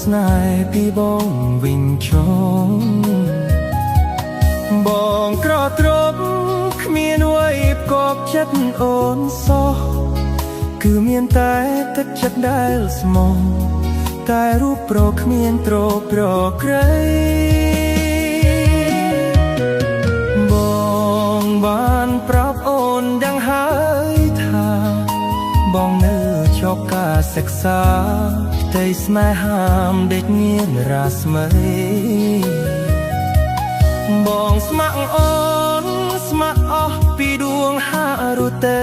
ស្នេហ៍ពីបងវិញចុងបងក្រត្រប់គ្មានអ្វីផ្គប់ចិត្តអូនសោះគឺមានតែទឹកចិត្តដែលស្មោះតែរូបប្រគ្មានត្រប្រក្រៃបងបានប្រាប់អូនដឹងហើយថាបងនៅជាប់ការសិក្សាផ្ទៃស្នេហាដេកមានរាស្មីបងស្ម័គ្រអូនស្ម័គ្រអស់ពីដួងហារុតី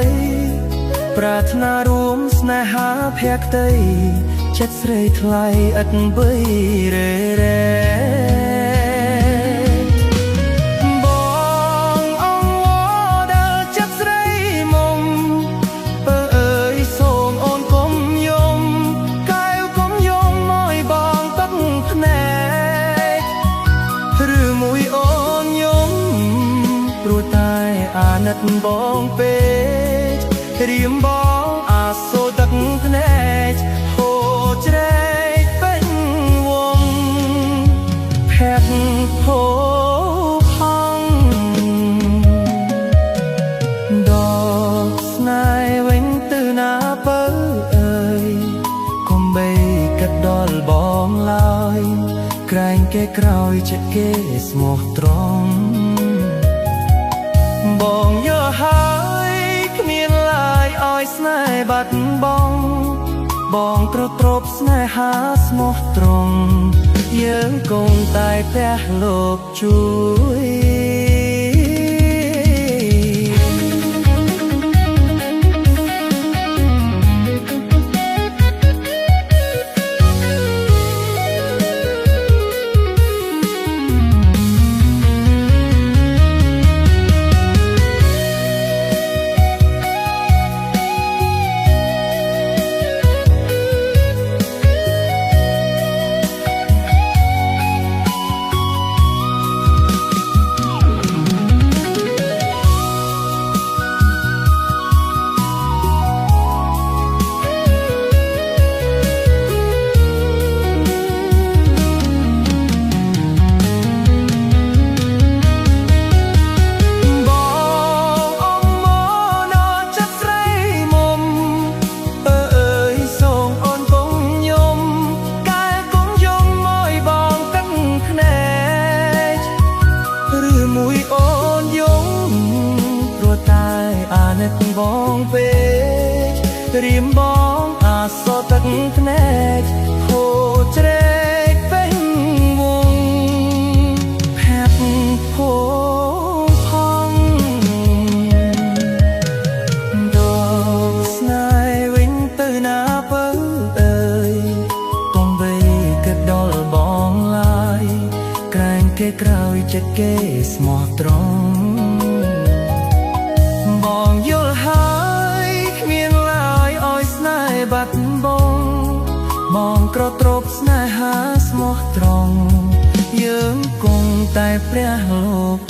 ប្រាថ្នារួមស្នេហាភក្តីចិត្តស្រីថ្លៃឥតបីរេរេបងអង្វរដល់ចិត្តស្រីមុំអើយសូមអូនកុំយំកែវកុំយំមកបងទឹកភ្នែកឬមួយអូនយំព្រោះតែអាណិតបងពេករៀមបងអាសូរទឹកភ្នែកហូរជ្រែកពេញវងភែកហូរផង់ដកស្នេហ៍វិញទៅណាបើអើយកុំបីកាត់ដល់បងឡើយក្រែងគេក្រោយចិត្តគេស្មោះត្រង់បងយកហើយគ្មានឡើយឲ្យស្នេហ៍បាត់បង់បងទ្រពស្នេហាស្មោះត្រង់យើងគង់តែផ្ទះលោកជួយបងពេករៀមបងអាសទឹកភ្នែកហូរជ្រែកពេញវងភែកហូរផង់ដកស្នេហ៍វិញទៅណាបើអើយកុំបីកាត់ដល់បងឡើយក្រែងគេក្រោយចិត្តគេស្មោះត្រង់បងយល់ហើយគ្មានឡើយឲ្យស្នេហ៍បាត់បង់បងក្រត្រប់ស្នេហាស្មោះត្រង់យើងគង់តែព្រះលោក